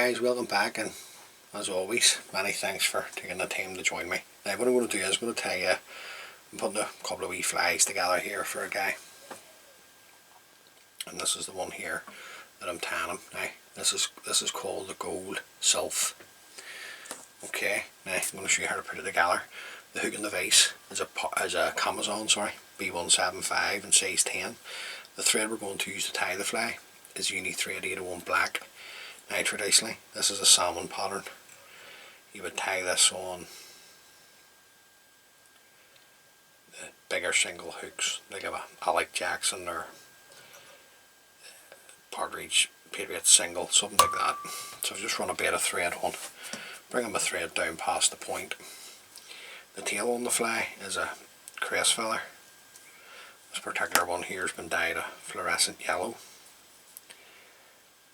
guys, welcome back, and as always, many thanks for taking the time to join me. Now what I'm going to do is I'm going to tell you, I'm putting a couple of wee flags together here for a guy. And this is the one here that I'm tanning. Now this is called the gold Sylph. Okay, now I'm going to show you how to put it together. The hook and the vise is a Camazon, B175 in size 10. The thread we're going to use to tie the fly is Uni Thread 801 black. Now traditionally this is a salmon pattern. You would tie this on the bigger single hooks like a Alec Jackson or Partridge Patriot single, something like that. So just run a bit of thread on, bring my thread down past the point. The tail on the fly is a crest feather. This particular one here has been dyed a fluorescent yellow.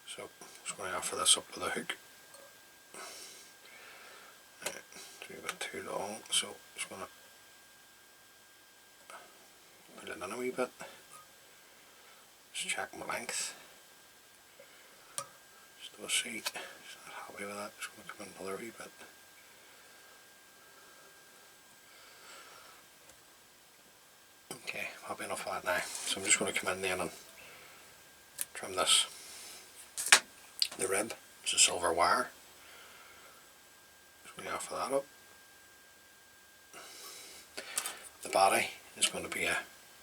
So I'm just going to offer this up with a hook. It's a bit too long, so I'm just going to put it in a wee bit. Just check my length. Just do a seat. Just not happy with that. Just going to come in another wee bit. Okay, happy enough of that now. So I'm just going to come in then and trim this. The rib is a silver wire. Just going to offer that up. The body is going to be a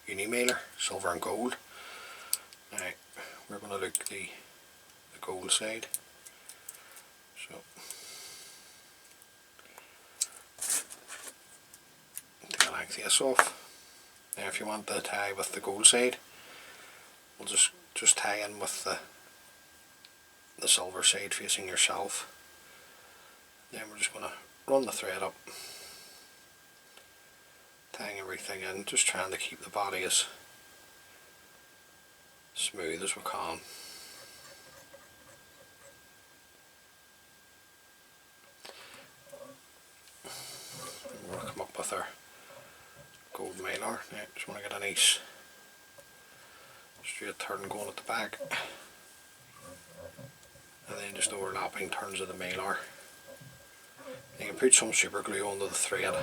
uni mailer, silver and gold. Now we're going to look the gold side. So take the length of this off. Now if you want to tie with the gold side, we'll just tie in with the silver side facing yourself. Then we're just going to run the thread up, tying everything in, just trying to keep the body as smooth as we can. We're going to come up with our gold mailer. Now just want to get a nice straight turn going at the back, and then just overlapping turns of the mailer. You can put some super glue onto the thread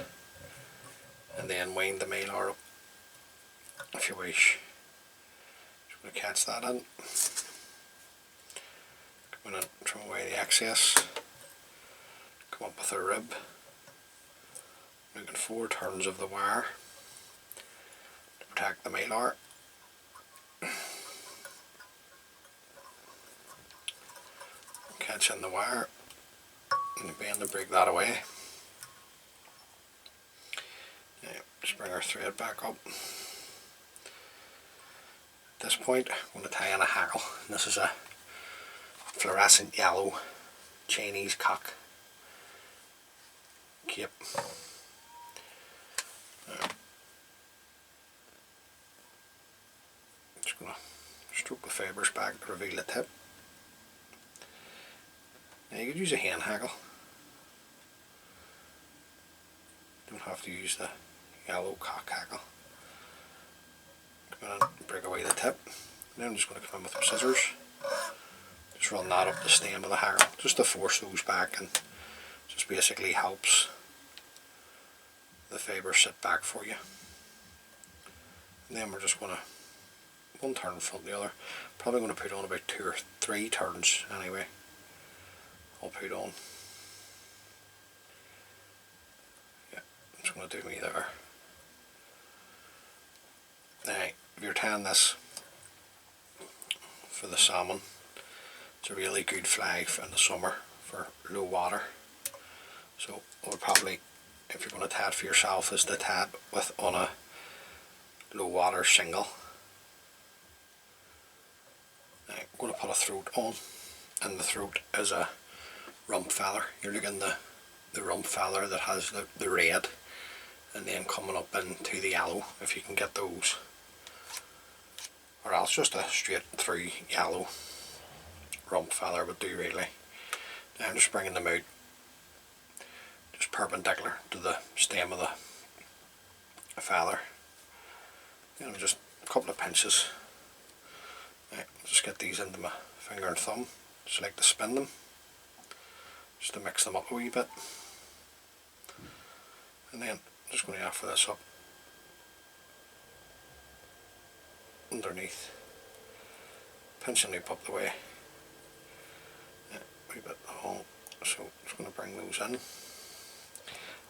and then wind the mailer up if you wish. Just going to catch that in. Come in and trim away the excess. Come up with a rib, making 4 turns of the wire to protect the mailer. Catch in the wire and bend and break that away. Now, just bring our thread back up. At this point I'm going to tie in a hackle. And this is a fluorescent yellow Chinese cock cape. Just going to stroke the fibres back to reveal the tip. Now you could use a hand hackle. Don't have to use the yellow cock hackle. Come in and break away the tip. Now I'm just going to come in with some scissors. Just run that up the stem of the hackle, just to force those back, and just basically helps the fibre sit back for you. And then we're just going to one turn in front of the other. Probably going to put on about 2 or 3 turns anyway. I'll put on. Yeah, I'm just going to do me there. Now, if you're tying this for the salmon, it's a really good fly in the summer for low water. So I would probably, if you're going to tie it for yourself, is to tie it with on a low water single. Now, I'm going to put a throat on, and the throat is a rump feather. You're looking at the rump feather that has the red and then coming up into the yellow, if you can get those, or else just a straight through yellow rump feather would do really. Now I'm just bringing them out just perpendicular to the stem of the feather, and just a couple of pinches. Now, just get these into my finger and thumb, just like to spin them. just to mix them up a wee bit. And then I'm just going to offer this up underneath, pinch and loop up the way, a wee bit long. So I'm just going to bring those in.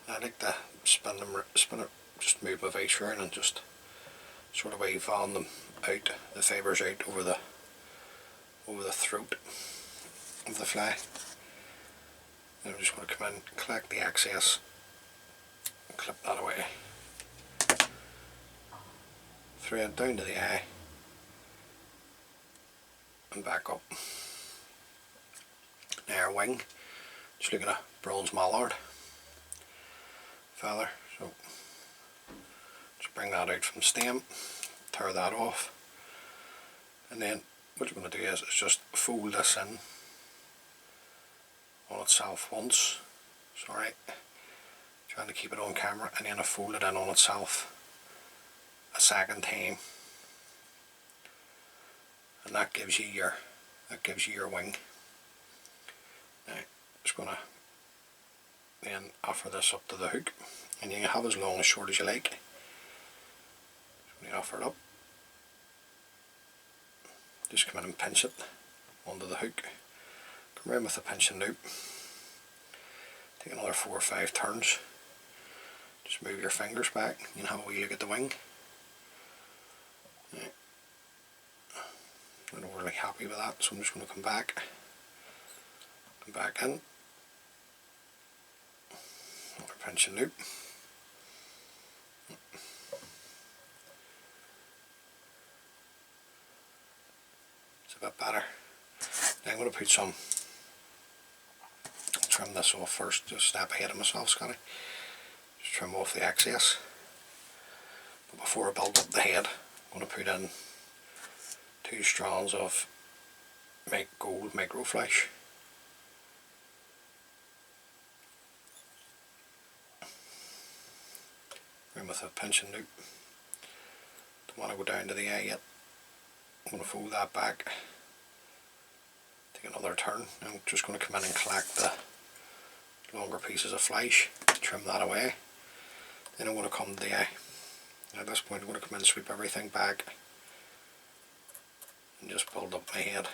I like to spin it, just move my vice around and just sort of wave on them out, the fibres out over the throat of the fly. Then I'm just going to come in, collect the excess, clip that away, thread down to the eye and back up. Now our wing, just looking at a bronze mallard feather, so just bring that out from the stem, tear that off, and then what you're going to do is just fold this in on itself once, sorry, trying to keep it on camera, and then I fold it in on itself a second time, and that gives you your wing. Now just going to then offer this up to the hook, and you can have as long as short as you like. So when you offer it up, just come in and pinch it onto the hook, come around with a pinch and loop, take another 4 or 5 turns, just move your fingers back, you can have a wee look at the wing. Yeah. I'm not really happy with that, so I'm just going to come back in, another pinch and loop. It's a bit better. Now I'm going to put some, trim this off first, just a step ahead of myself, Scotty. Just trim off the excess. But before I build up the head, I'm going to put in 2 strands of gold microflash. And with a pinch and loop. Don't want to go down to the eye yet. I'm going to fold that back, take another turn, and I'm just going to come in and collect the longer pieces of flash, trim that away. Then I'm going to come to the eye. At this point I'm going to come in and sweep everything back and just build up my head.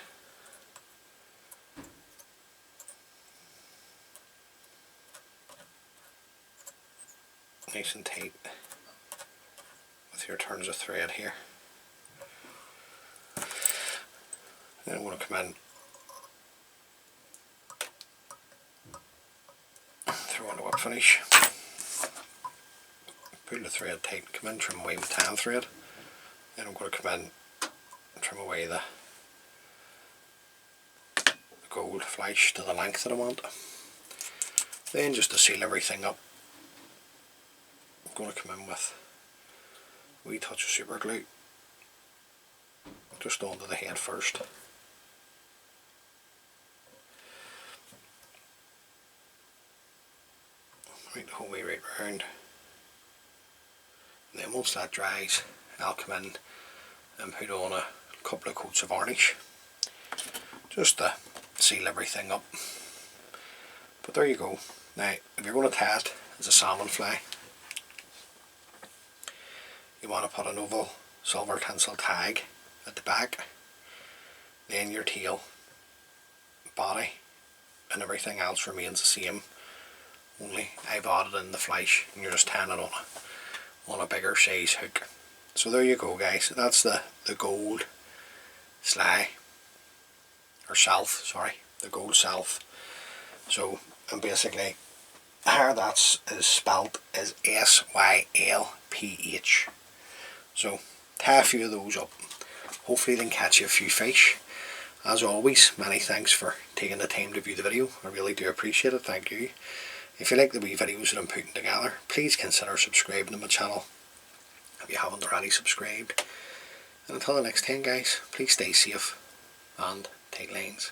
Nice and tight with your turns of thread here. Then I'm going to come in, throw in a whip finish, pull the thread tight, come in, trim away the tan thread. Then I'm going to come in and trim away the gold flash to the length that I want. Then just to seal everything up, I'm going to come in with a wee touch of super glue just onto the head first. Right the whole way right round. And then once that dries, I'll come in and put on a couple of coats of varnish just to seal everything up. But there you go. Now if you're going to tie it as a salmon fly, you want to put an oval silver tinsel tag at the back, then your tail, body and everything else remains the same, only I've added in the flash and you're just tying it on a bigger size hook. So there you go guys, that's the gold sly, or Sylph, sorry, the gold Sylph. So, and basically how that is spelt is S-Y-L-P-H. So tie a few of those up, hopefully they can catch you a few fish. As always, many thanks for taking the time to view the video, I really do appreciate it, thank you. If you like the wee videos that I'm putting together, please consider subscribing to my channel if you haven't already subscribed. And until the next time guys, please stay safe and take lines.